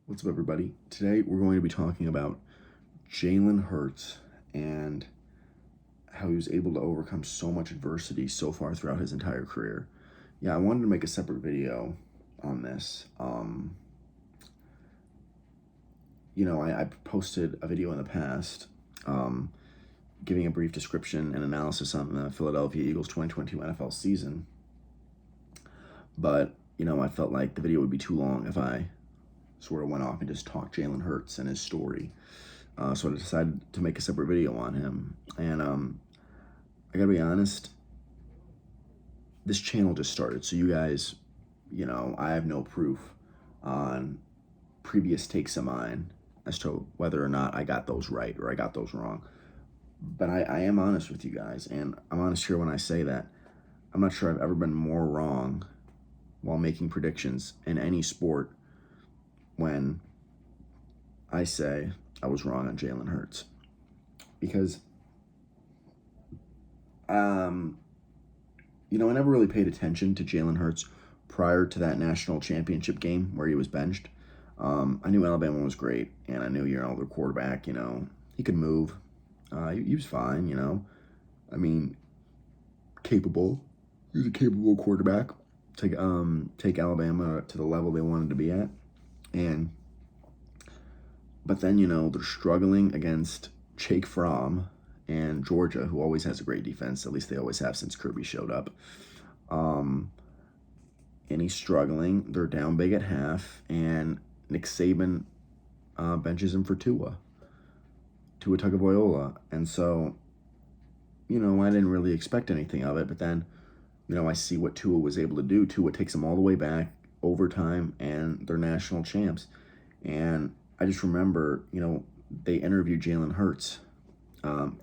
What's up, everybody? Today we're going to be talking about Jalen Hurts and how he was able to overcome so much adversity so far throughout his entire career. Yeah, I wanted to make a separate video on this. I posted a video in the past giving a brief description and analysis on the Philadelphia Eagles 2022 NFL season. But, I felt like the video would be too long if I sort of went off and just talked Jalen Hurts and his story. So I decided to make a separate video on him. And I gotta be honest, this channel just started. So you guys, I have no proof on previous takes of mine as to whether or not I got those right or I got those wrong. But I am honest with you guys. And I'm honest here when I say that I'm not sure I've ever been more wrong while making predictions in any sport when I say I was wrong on Jalen Hurts. Because, I never really paid attention to Jalen Hurts prior to that national championship game where he was benched. I knew Alabama was great, and I knew, their quarterback, he could move. He was fine, I mean, capable. He was a capable quarterback. Take Alabama to the level they wanted to be at. But then, they're struggling against Jake Fromm and Georgia, who always has a great defense. At least they always have since Kirby showed up. And he's struggling. They're down big at half, and Nick Saban benches him for Tua Tagovailoa. And so, I didn't really expect anything of it. But then, I see what Tua was able to do. Tua takes them all the way back, overtime, and they're national champs. And I just remember, they interviewed Jalen Hurts.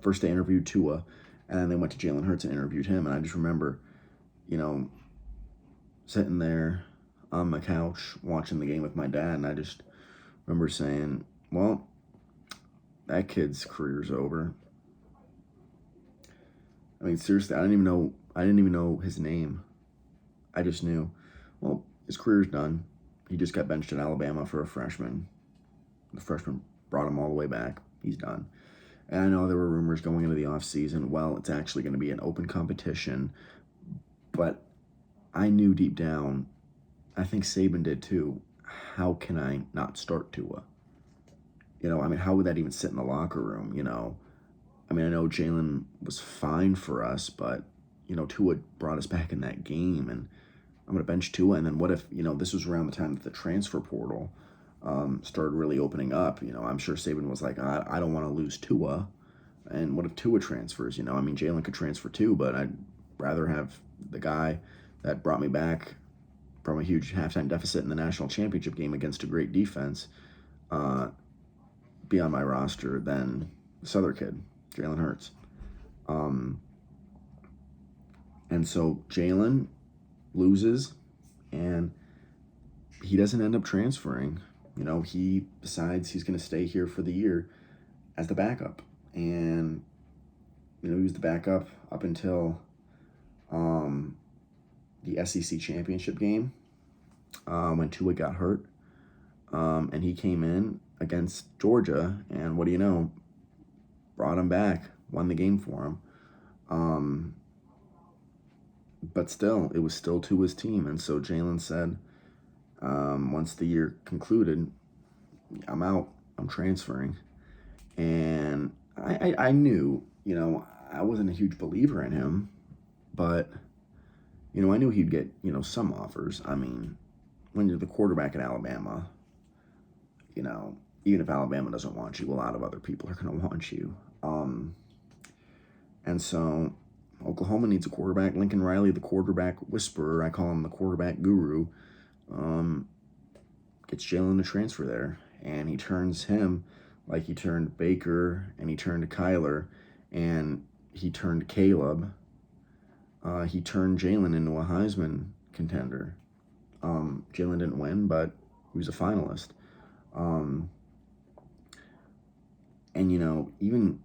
First they interviewed Tua, and then they went to Jalen Hurts and interviewed him. And I just remember, sitting there on my couch watching the game with my dad, and I just remember saying, well, that kid's career's over. I mean, seriously, I didn't even know his name. I just knew, well, his career's done. He just got benched at Alabama for a freshman. The freshman brought him all the way back. He's done. And I know there were rumors going into the offseason, well, it's actually going to be an open competition. But I knew deep down, I think Saban did too, how can I not start Tua? How would that even sit in the locker room, I know Jalen was fine for us, but, Tua brought us back in that game, and I'm going to bench Tua. And then what if, this was around the time that the transfer portal started really opening up. I'm sure Saban was like, I don't want to lose Tua. And what if Tua transfers? Jalen could transfer too, but I'd rather have the guy that brought me back from a huge halftime deficit in the national championship game against a great defense be on my roster than this other kid, Jalen Hurts. And so Jalen loses, and he doesn't end up transferring. He decides he's going to stay here for the year as the backup. And, he was the backup up until the SEC championship game when Tua got hurt. And he came in against Georgia, and what do you know? Brought him back, won the game for him. But still, it was still Tua's team. And so Jalen said, once the year concluded, I'm out, I'm transferring. And I knew, I wasn't a huge believer in him, but, I knew he'd get, some offers. When you're the quarterback at Alabama, even if Alabama doesn't want you, a lot of other people are going to want you. And so Oklahoma needs a quarterback. Lincoln Riley, the quarterback whisperer, I call him the quarterback guru, gets Jalen to transfer there. And he turns him like he turned Baker, and he turned Kyler, and he turned Caleb. He turned Jalen into a Heisman contender. Jalen didn't win, but he was a finalist. And, even,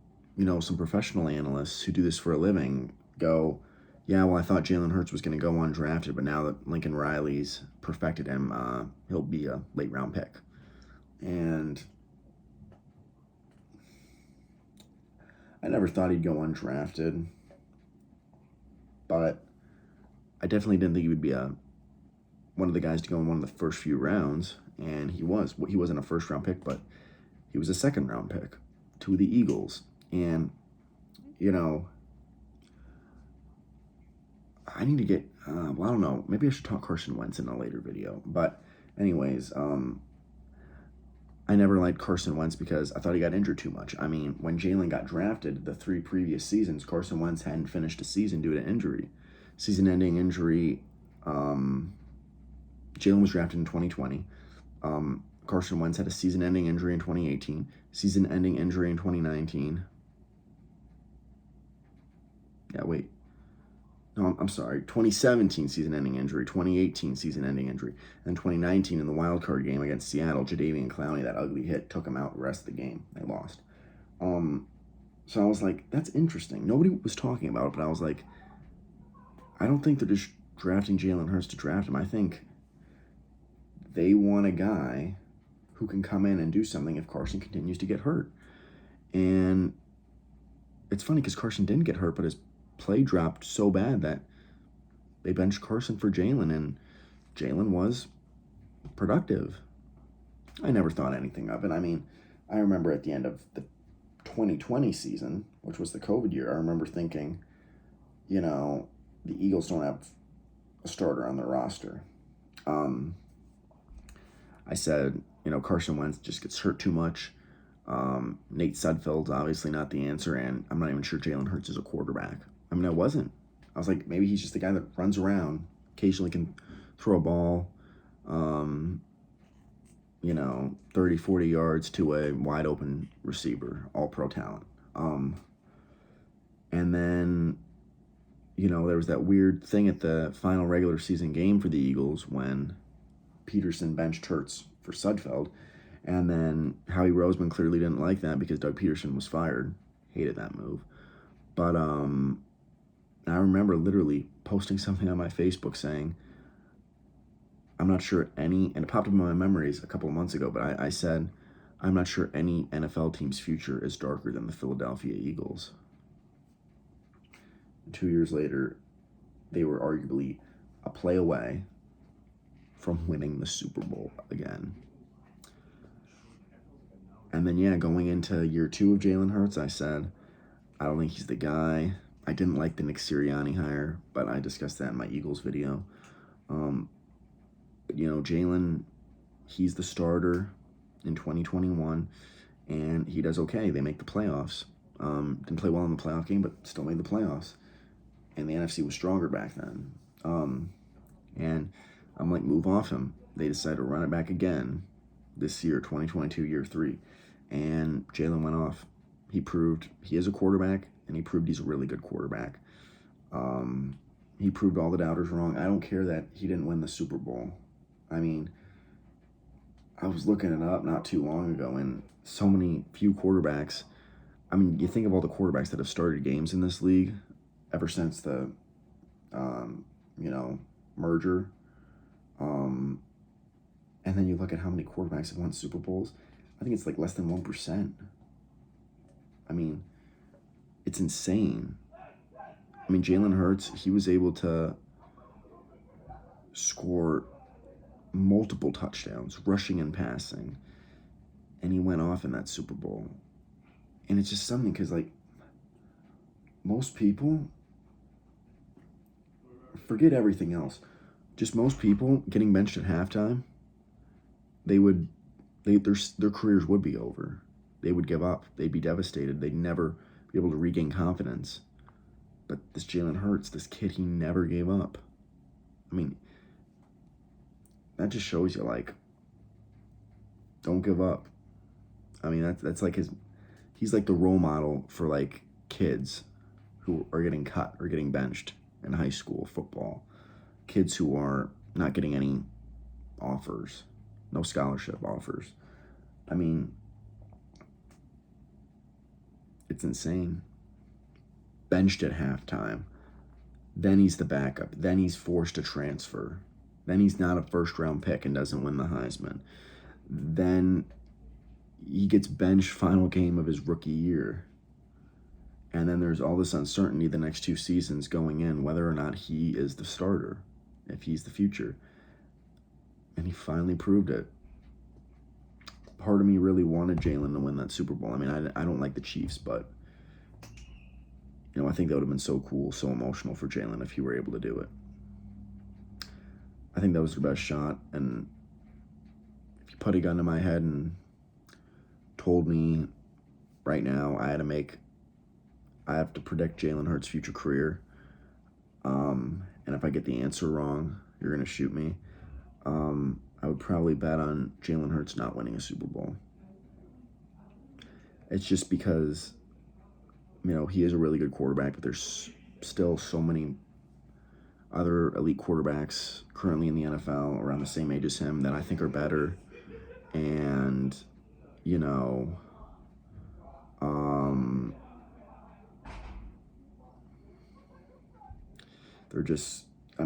some professional analysts who do this for a living go, yeah, well, I thought Jalen Hurts was going to go undrafted, but now that Lincoln Riley's perfected him, he'll be a late round pick. And I never thought he'd go undrafted, but I definitely didn't think he would be one of the guys to go in one of the first few rounds, and he was. He wasn't a first-round pick, but he was a second-round pick to the Eagles. And, you know, I need to get, well, I don't know, maybe I should talk Carson Wentz in a later video. But anyways, I never liked Carson Wentz because I thought he got injured too much. I mean, when Jalen got drafted the 3 previous seasons, Carson Wentz hadn't finished a season due to injury. Season-ending injury. Jalen was drafted in 2020. Carson Wentz had a season-ending injury in 2018. Season-ending injury in 2019. Yeah, wait. No, I'm sorry. 2017 season-ending injury, 2018 season-ending injury, and 2019 in the wild card game against Seattle, Jadeveon Clowney, that ugly hit took him out the rest of the game. They lost. So I was like, that's interesting. Nobody was talking about it, but I was like, I don't think they're just drafting Jalen Hurts to draft him. I think they want a guy who can come in and do something if Carson continues to get hurt. And it's funny because Carson didn't get hurt, but his play dropped so bad that they benched Carson for Jalen, and Jalen was productive. I never thought anything of it. I mean, I remember at the end of the 2020 season, which was the COVID year, I remember thinking, you know, the Eagles don't have a starter on their roster. I said, you know, Carson Wentz just gets hurt too much. Nate Sudfeld's obviously not the answer, and I'm not even sure Jalen Hurts is a quarterback. I mean, I wasn't. I was like, maybe he's just the guy that runs around, occasionally can throw a ball, 30, 40 yards to a wide open receiver, all pro talent. And then, there was that weird thing at the final regular season game for the Eagles when Peterson benched Hurts for Sudfeld. And then Howie Roseman clearly didn't like that because Doug Peterson was fired. Hated that move. But I remember literally posting something on my Facebook saying, I'm not sure and it popped up in my memories a couple of months ago, but I said, I'm not sure any NFL team's future is darker than the Philadelphia Eagles. 2 years later, they were arguably a play away from winning the Super Bowl again. And then, going into year 2 of Jalen Hurts, I said, I don't think he's the guy. I didn't like the Nick Sirianni hire, but I discussed that in my Eagles video. Jalen, he's the starter in 2021, and he does okay. They make the playoffs. Didn't play well in the playoff game, but still made the playoffs. And the NFC was stronger back then. And I'm like, move off him. They decided to run it back again this year, 2022, year 3. And Jalen went off. He proved he is a quarterback, and he proved he's a really good quarterback. He proved all the doubters wrong. I don't care that he didn't win the Super Bowl. I mean, I was looking it up not too long ago, and few quarterbacks. I mean, you think of all the quarterbacks that have started games in this league ever since the, merger. And then you look at how many quarterbacks have won Super Bowls. I think it's like less than 1%. I mean, it's insane. I mean, Jalen Hurts, he was able to score multiple touchdowns, rushing and passing. And he went off in that Super Bowl. And it's just something because, most people, forget everything else. Just most people getting benched at halftime, their careers would be over. They would give up. They'd be devastated. They'd never be able to regain confidence. But this Jalen Hurts, this kid, he never gave up. I mean, that just shows you, don't give up. I mean, that's like he's like the role model for, kids who are getting cut or getting benched in high school football. Kids who are not getting any offers, no scholarship offers. I mean, it's insane. Benched at halftime. Then he's the backup. Then he's forced to transfer. Then he's not a first-round pick and doesn't win the Heisman. Then he gets benched final game of his rookie year. And then there's all this uncertainty the next 2 seasons going in, whether or not he is the starter, if he's the future. And he finally proved it. Part of me really wanted Jalen to win that Super Bowl. I mean, I don't like the Chiefs, but, I think that would have been so cool, so emotional for Jalen if he were able to do it. I think that was their best shot. And if you put a gun to my head and told me right now I have to predict Jalen Hurts' future career, and if I get the answer wrong, you're going to shoot me. I would probably bet on Jalen Hurts not winning a Super Bowl. It's just because, he is a really good quarterback, but there's still so many other elite quarterbacks currently in the NFL around the same age as him that I think are better. And, they're just, I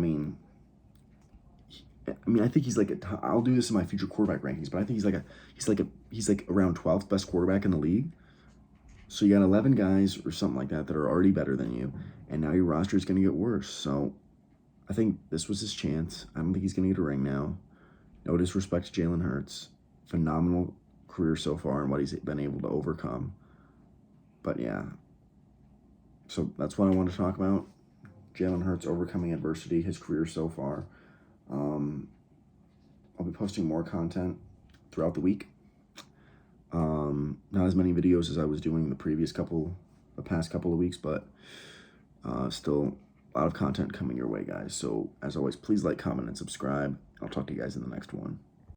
think he's I'll do this in my future quarterback rankings, but I think he's like around 12th best quarterback in the league. So you got 11 guys or something like that are already better than you, and now your roster is going to get worse. So I think this was his chance. I don't think he's going to get a ring now. No disrespect to Jalen Hurts. Phenomenal career so far and what he's been able to overcome. But yeah, so that's what I want to talk about. Jalen Hurts overcoming adversity, his career so far. I'll be posting more content throughout the week. Not as many videos as I was doing the past couple of weeks, but still a lot of content coming your way, guys. So as always, please like, comment, and subscribe. I'll talk to you guys in the next one.